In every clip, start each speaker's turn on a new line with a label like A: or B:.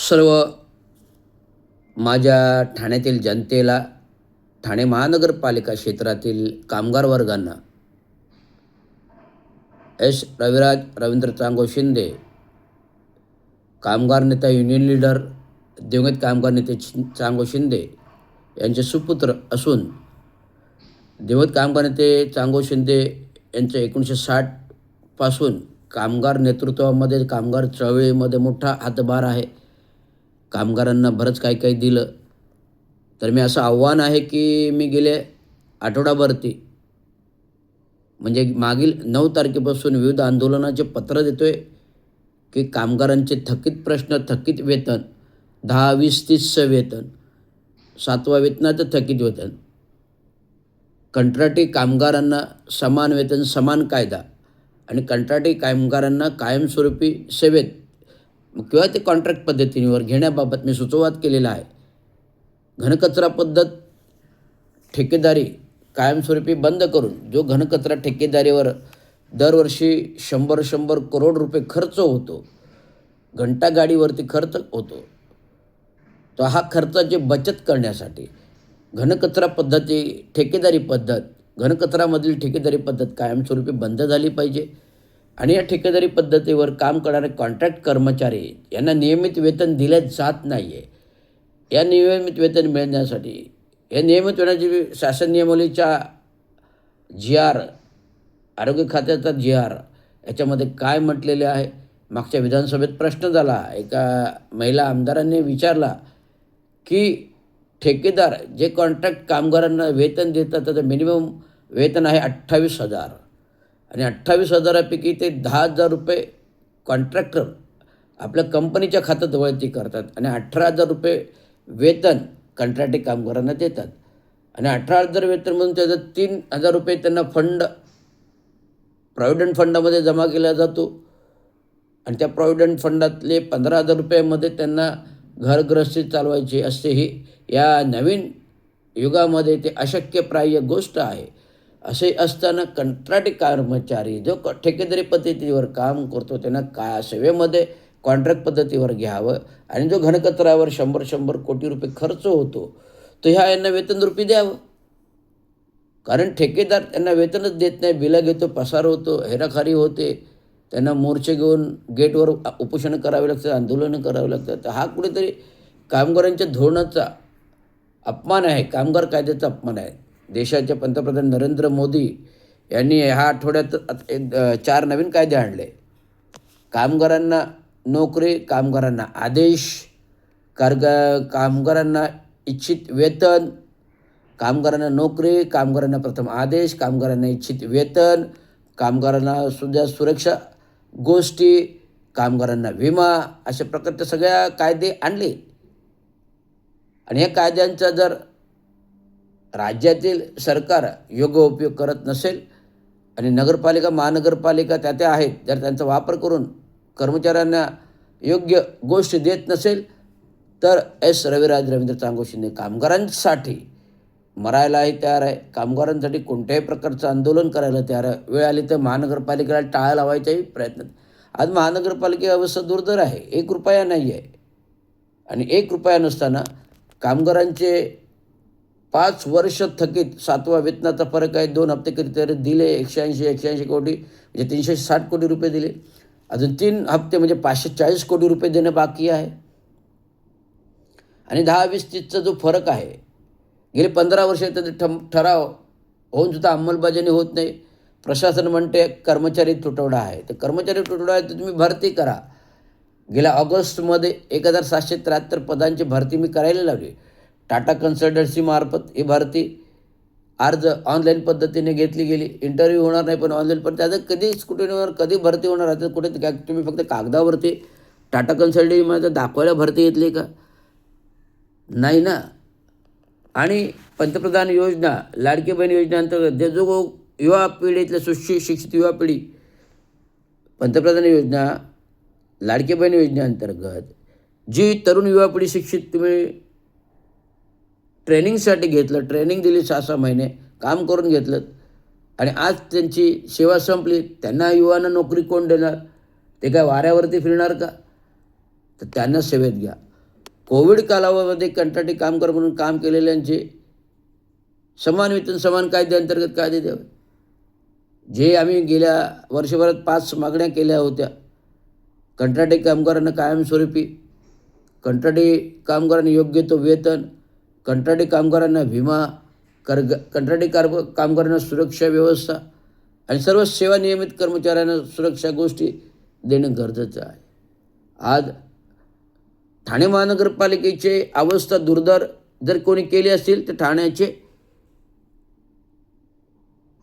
A: सर्व माझ्या ठाण्यातील जनतेला, ठाणे महानगरपालिका क्षेत्रातील कामगार वर्गांना एस रविराज रवींद्र चांगो शिंदे, कामगार नेता युनियन लीडर दिवंगत कामगार नेते चांगो शिंदे यांचे सुपुत्र असून दिवंगत कामगार नेते चांगो शिंदे यांचं 1960 पासून कामगार नेतृत्वामध्ये, कामगार चळवळीमध्ये मोठा हातभार आहे. कामगारांना बरंच काही काही दिलं. तर मी असं आव्हान आहे की मी गेले आठवडाभरती म्हणजे मागील 9 तारखेपासून विविध आंदोलनाचे पत्र देतो आहे की कामगारांचे थकीत प्रश्न, थकीत वेतन, 10, 20, 30चं वेतन, 7व्या वेतनाचं थकीत वेतन, कंत्राटी कामगारांना समान वेतन, समान कायदा आणि कंत्राटी कामगारांना कायमस्वरूपी सेवेत किंवा ते कॉन्ट्रॅक्ट पद्धतीवर घेण्याबाबत मी सुचोवाद केलेला आहे. घनकचरा पद्धत ठेकेदारी कायमस्वरूपी बंद करून जो घनकचरा ठेकेदारीवर दरवर्षी 100 करोड रुपये खर्च होतो, घंटागाडीवरती खर्च होतो, तो हा खर्चाची बचत करण्यासाठी घनकचरा पद्धती, ठेकेदारी पद्धत, घनकचरामधील ठेकेदारी पद्धत कायमस्वरूपी बंद झाली पाहिजे. आणि या ठेकेदारी पद्धतीवर काम करणारे कॉन्ट्रॅक्ट कर्मचारी यांना नियमित वेतन दिले जात नाही आहे. या नियमित वेतन मिळण्यासाठी या नियमित वेतनाची शासन नियमावलीच्या GR, आरोग्य खात्याचा GR याच्यामध्ये काय म्हटलेले आहे. मागच्या विधानसभेत प्रश्न झाला, एका महिला आमदारांनी विचारला की ठेकेदार जे कॉन्ट्रॅक्ट कामगारांना वेतन देतात त्याचं मिनिमम वेतन आहे 28,000 आणि 28,000पैकी ते 10,000 रुपये कॉन्ट्रॅक्टर आपल्या कंपनीच्या खात्यात वळती करतात आणि 18,000 रुपये वेतन कंत्राटी कामगारांना देतात. आणि 18,000 वेतन म्हणून त्याचं 3,000 रुपये त्यांना फंड, प्रॉव्हिडंट फंडामध्ये जमा केला जातो आणि त्या प्रॉव्हिडंट फंडातले 15,000 रुपयामध्ये त्यांना घरगृहस्थी चालवायची असते. ही या नवीन युगामध्ये ते अशक्यप्राय गोष्ट आहे. असे असताना कंत्राटी कर्मचारी जो ठेकेदारी पद्धतीवर काम करतो त्यांना सेवेमध्ये कॉन्ट्रॅक्ट पद्धतीवर घ्यावं आणि जो घनकचऱ्यावर 100 कोटी रुपये खर्च होतो तो यांना वेतनरूपी द्यावं. कारण ठेकेदार त्यांना वेतनच देत नाही, बिलं घेतो, पसार होतो, हेराखारी होते, त्यांना मोर्चे घेऊन गेटवर उपोषण करावे लागतं, आंदोलनं करावे लागतात. तर हा कुठेतरी कामगारांच्या धोरणाचा अपमान आहे, कामगार कायद्याचा अपमान आहे. देशाचे पंतप्रधान नरेंद्र मोदी यांनी ह्या आठवड्यात 4 नवीन कायदे आणले. कामगारांना नोकरी, कामगारांना आदेश, कामगारांना इच्छित वेतन, कामगारांना नोकरी, कामगारांना प्रथम आदेश, कामगारांना इच्छित वेतन, कामगारांना सुद्धा सुरक्षा गोष्टी, कामगारांना विमा, अशा प्रकारचे सगळ्या कायदे आणले. आणि या कायद्यांचा जर राज्यातील सरकार योग्य उपयोग करत नसेल आणि नगरपालिका, महानगरपालिका त्या आहेत, जर त्यांचा वापर करून कर्मचाऱ्यांना योग्य गोष्टी देत नसेल तर एस रविराज रवींद्र चांगो शिंदे कामगारांसाठी मरायलाही तयार आहे, कामगारांसाठी कोणत्याही प्रकारचं आंदोलन करायला तयार आहे. वेळ आली तर महानगरपालिकेला टाळा लावायचाही प्रयत्न. आज महानगरपालिकेची अवस्था दुर्धर आहे, 1 रुपया नाही आहे. आणि 1 रुपया नसताना कामगारांचे 5 वर्ष थकीत 7व्या वेतनाचा फरक आहे. 2 हप्ते कधीतरी दिले, 180 कोटी म्हणजे 360 कोटी रुपये दिले. अजून 3 हप्ते म्हणजे 540 कोटी रुपये देणं बाकी आहे. आणि 10, 20, 30चा जो फरक आहे, गेले 15 वर्ष त्याचे ठराव होऊन सुद्धा अंमलबजावणी होत नाही. प्रशासन म्हणते कर्मचारी तुटवडा आहे. तर कर्मचारी तुटवडा आहे तर तुम्ही भरती करा. गेल्या ऑगस्टमध्ये 1,773 पदांची भरती मी करायला लावली. टाटा कन्सल्टन्सी मार्फत ही भरती अर्ज ऑनलाईन पद्धतीने घेतली गेली. इंटरव्ह्यू होणार नाही पण ऑनलाईन, पण त्याचं कधीच कुठे होणार, कधी भरती होणार आहे कुठे काय तुम्ही फक्त कागदावरती टाटा कन्सल्टन्सीमध्ये दाखवायला भरती घेतली का? नाही ना. आणि पंतप्रधान योजना, लाडकी बहीण योजनेअंतर्गत जे जो युवा पिढीतल्या सुशिक्षित युवा पिढी, पंतप्रधान योजना, लाडकी बहीण योजनेअंतर्गत जी तरुण युवा पिढी शिक्षित तुम्ही ट्रेनिंगसाठी घेतलं, ट्रेनिंग दिली 6-6 महिने, काम करून घेतलं आणि आज त्यांची सेवा संपली, त्यांना युवांना नोकरी कोण देणार? ते काय वाऱ्यावरती फिरणार का? तर त्यांना सेवेत घ्या. कोविड कालावधीमध्ये कंत्राटी कामगार म्हणून काम केलेल्यांचे समान वेतन समान कायद्याअंतर्गत कायदे द्यावे. जे आम्ही गेल्या वर्षभरात 5 मागण्या केल्या होत्या. कंत्राटी कामगारांना कायमस्वरूपी, कंत्राटी कामगारांना योग्य तो वेतन, कंत्राटी कामगारांना विमा, कंत्राटी कामगारांना सुरक्षा व्यवस्था आणि सर्व सेवा नियमित कर्मचाऱ्यांना सुरक्षा गोष्टी देणं गरजेचं आहे. आज ठाणे महानगरपालिकेची अवस्था दुर्धर जर कोणी केली असेल तर ठाण्याचे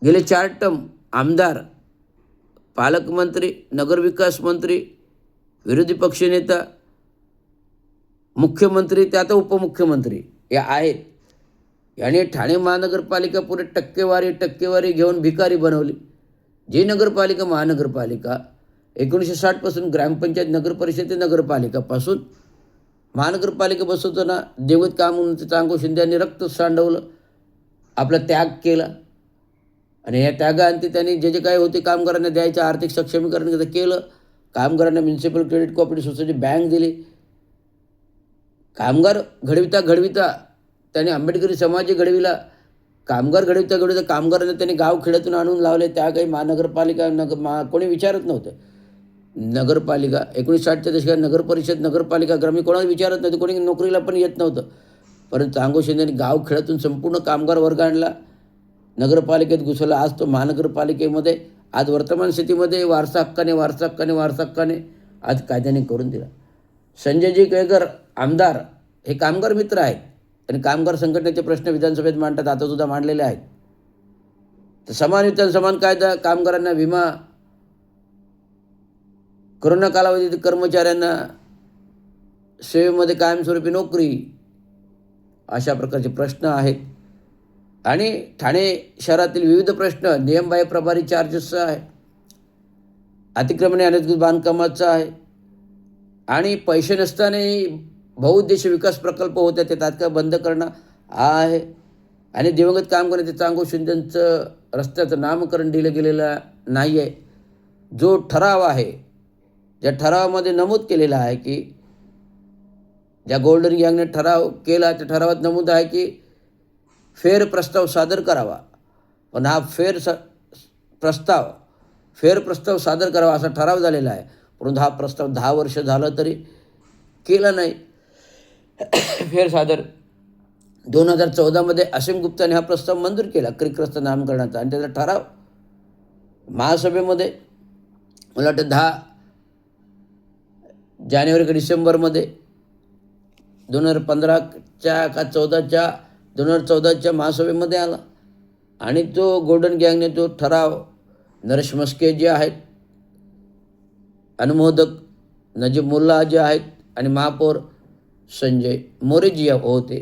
A: गेले 4 टर्म आमदार, पालकमंत्री, नगरविकास मंत्री, विरोधी पक्षनेता, मुख्यमंत्री ते आता उपमुख्यमंत्री या आहेत. याने ठाणे महानगरपालिका पुढे टक्केवारी घेऊन भिकारी बनवली. जी नगरपालिका महानगरपालिका 1960 पासून ग्रामपंचायत, नगरपरिषद ते नगरपालिकापासून महानगरपालिका बसवताना देवगत काम म्हणून चांगो शिंदे यांनी रक्त सांडवलं, आपला त्याग केला आणि या त्यागांती त्यांनी जे काही होते कामगारांना द्यायचं आर्थिक सक्षमीकरण केलं. कामगारांना municipal credit cooperative society bank दिली. कामगार घडविता त्यांनी आंबेडकरी समाज घडविला. कामगार घडविता कामगारांना त्यांनी गावखेड्यातून आणून लावले. त्या काही महानगरपालिका कोणी विचारत नव्हतं. नगरपालिका 1960च्या दशकात नगरपरिषद, नगरपालिका, ग्रामीण कोणाला विचारत नव्हतं. कोणी नोकरीला पण येत नव्हतं. परंतु चांगो शिंदेने गावखेड्यातून संपूर्ण कामगार वर्ग आणला, नगरपालिकेत घुसवला. आज तो महानगरपालिकेमध्ये आज वर्तमान स्थितीमध्ये वारसा हक्काने आज कायद्याने करून दिला. संजयजी केळकर आमदार हे कामगार मित्र आहेत आणि कामगार संघटनेचे प्रश्न विधानसभेत मांडतात, आता सुद्धा मांडलेले आहेत. तर समान वेतन समान कायदा, कामगारांना विमा, कोरोना कालावधीत कर्मचाऱ्यांना सेवेमध्ये कायमस्वरूपी नोकरी, अशा प्रकारचे प्रश्न आहेत. आणि ठाणे शहरातील विविध प्रश्न, नियमबाह्य प्रभारी चार्जेसचा आहे, अतिक्रमणे अनधिकृत बांधकामाचा आहे आणि पैसे नसतानाही बहुउद्देशीय विकास प्रकल्प होते ते तात्काळ बंद करणं आहे. आणि दिवंगत कामगारांचे चांगो शिंदेंचं रस्त्याचं नामकरण दिलं गेलेलं नाही आहे. जो ठराव आहे, ज्या ठरावामध्ये नमूद केलेलं आहे की ज्या गोल्डन गँगने ठराव केला त्या ठरावात नमूद आहे की फेर प्रस्ताव सादर करावा. पण हा फेर प्रस्ताव सादर करावा असा ठराव झालेला आहे. परंतु हा प्रस्ताव 10 वर्ष झालं तरी केला नाही फेर सादर. 2014मध्ये असीम गुप्ताने हा प्रस्ताव मंजूर केला क्रिकरस्ता नामकरणाचा आणि त्याचा ठराव महासभेमध्ये मला वाटतं 10 जानेवारी का डिसेंबरमध्ये 2015च्या का 2014च्या महासभेमध्ये आला. आणि तो गोल्डन गँगने तो ठराव नरेश मस्के जे आहेत, अनुमोदक नजीब मुल्ला जे आहेत आणि महापौर संजय मोरेजी होते.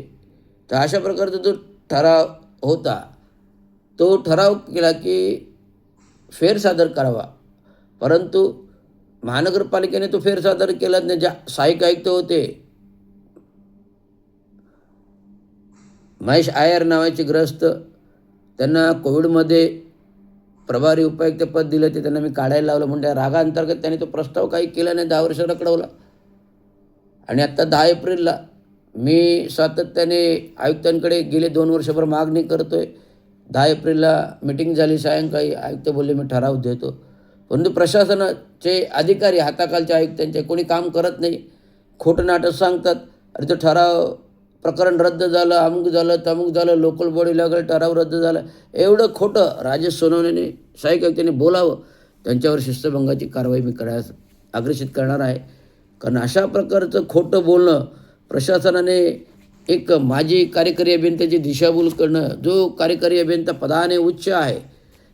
A: तर अशा प्रकारचा जो ठराव होता तो ठराव केला की फेर सादर करावा. परंतु महानगरपालिकेने तो फेर सादर केला नाही. ज्या सहाय्यक आयुक्त होते महेश आयर नावाचे ग्रस्त, त्यांना कोविडमध्ये प्रभारी उपायुक्त पद दिलं, ते त्यांना मी काढायला लावलं. म्हणजे रागाअंतर्गत त्यांनी तो प्रस्ताव काही केला नाही, 10 वर्ष रखडवला. आणि आत्ता 10 एप्रिलला मी सातत्याने आयुक्तांकडे गेले 2 वर्षभर मागणी करतो आहे. 10 एप्रिलला मिटिंग झाली सायंकाळी, आयुक्त बोलले मी ठराव देतो. परंतु प्रशासनाचे अधिकारी हाताखालच्या आयुक्तांचे कोणी काम करत नाही, खोटं नाटक सांगतात. अरे तो ठराव प्रकरण रद्द झालं, अमुक झालं तमुक झालं, लोकल बॉडी लागलं, ठराव रद्द झाला, एवढं खोटं राजेश सोनवणेने सहाय्यक आयुक्तांनी बोलावं. त्यांच्यावर शिस्तभंगाची कारवाई मी करायला अग्रेषित करणार आहे. कारण अशा प्रकारचं खोटं बोलणं, प्रशासनाने एक माजी कार्यकारी अभियंत्याची दिशाभूल करणं, जो कार्यकारी अभियंता पदाने उच्च आहे,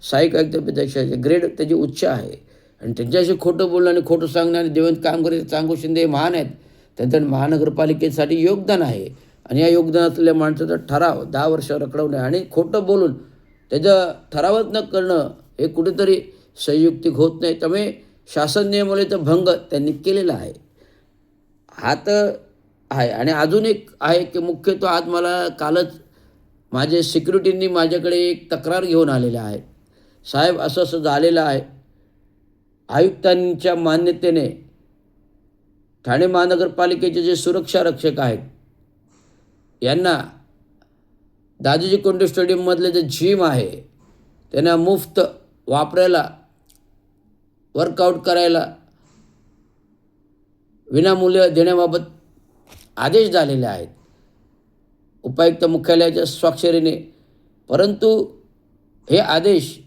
A: सहाय्यक आयुक्तापेक्षा ग्रेड त्याची उच्च आहे, आणि त्यांच्याशी खोटं बोलणं आणि खोटं सांगणं. आणि देवेंद्र कामगार चांगो शिंदे हे महान आहेत, त्यांचं महानगरपालिकेसाठी योगदान आहे. आणि या योगदानातल्या माणसाचा ठराव 10 वर्ष रखडवणं आणि खोटं बोलून त्याचं ठरावच न करणं हे कुठेतरी संयुक्तिक होत नाही. त्यामुळे शासन नियमावलीचा भंग त्यांनी केलेला आहे. हा तर आहे. आणि अजून एक आहे की मुख्यतः आज मला कालच माझे सिक्युरिटींनी माझ्याकडे एक तक्रार घेऊन आलेल्या आहे. साहेब असं झालेलं आहे, आयुक्तांच्या मान्यतेने ठाणे महानगरपालिकेचे जे सुरक्षा रक्षक आहेत यांना दादोजी कोंडे स्टेडियममधले जे जिम आहे त्यांना मुफ्त वापरायला, वर्कआउट करायला विनामूल्य देण्याबाबत आदेश झालेले आहेत उपायुक्त मुख्यालयाच्या स्वाक्षरीने. परंतु हे आदेश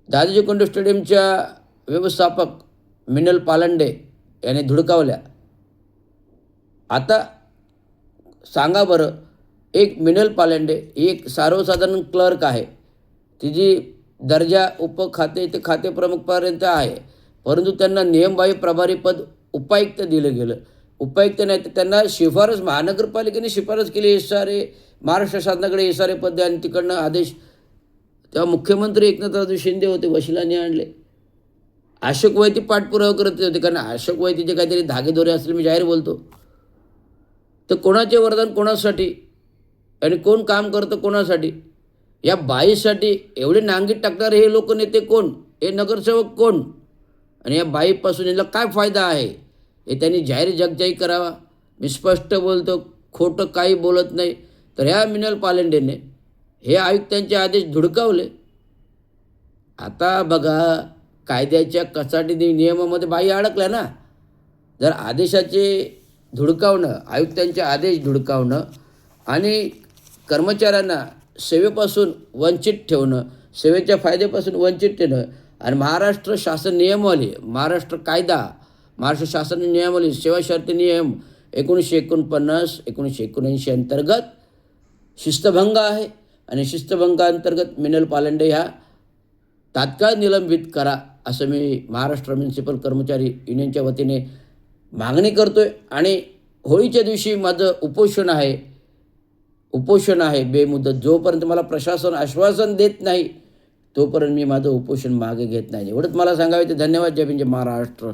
A: दादोजी कोंडे स्टेडियमच्या व्यवस्थापक मिनल पालंडे याने धुडकावल्या. आता सांगा बरं, एक मिनल पालंडे ही एक सर्वसाधारण क्लर्क आहे, तिची दर्जा उपखाते ते खाते प्रमुखपर्यंत आहे, परंतु त्यांना नियमबाह्य प्रभारी पद उपायुक्त दिलं गेलं. उपायुक्त नाही तर त्यांना शिफारस महानगरपालिकेने शिफारस केली SRA, महाराष्ट्र शासनाकडे SRA पद द्या, आणि तिकडनं आदेश तेव्हा मुख्यमंत्री एकनाथराव शिंदे होते, वशिलाने आणले. अशोक वैती पाठपुरावा करत होते, कारण अशोक वैतीचे काहीतरी धागेदोरे असले, मी जाहीर बोलतो. तर कोणाचे वरदान कोणासाठी आणि कोण काम करतं कोणासाठी? या बाईसाठी एवढे नांगीत टाकणारे हे लोकनेते कोण, हे नगरसेवक कोण, आणि या बाईपासून याला काय फायदा आहे हे त्यांनी जाहीर जगजाहीर करावा. मी स्पष्ट बोलतो, खोटं काही बोलत नाही. तर ह्या मिनल पालंडेने हे आयुक्तांचे आदेश धुडकावले. आता बघा, कायद्याच्या कचाटी नियमामध्ये बाई अडकल्या ना. जर आदेशाचे धुडकावणं, आयुक्तांचे आदेश धुडकावणं आणि कर्मचाऱ्यांना सेवेपासून वंचित ठेवणं, सेवेच्या फायद्यापासून वंचित ठेवणं, आणि महाराष्ट्र शासन नियमावली, महाराष्ट्र कायदा, महाराष्ट्र शासन नियमावली, सेवा शर्ती नियम 1949 1979 अंतर्गत शिस्तभंग आहे. आणि शिस्तभंगाअंतर्गत मिनल पालंडे ह्या तात्काळ निलंबित करा, असं मी महाराष्ट्र म्युनिसिपल कर्मचारी युनियनच्या वतीने मागणी करतो आहे. आणि होळीच्या दिवशी माझं उपोषण आहे बेमुदत. जोपर्यंत मला प्रशासन आश्वासन देत नाही तोपर्यंत मी माझं उपोषण मागे घेत नाही. एवढंच मला सांगावे. ते धन्यवाद. जय हिंद, जय महाराष्ट्र.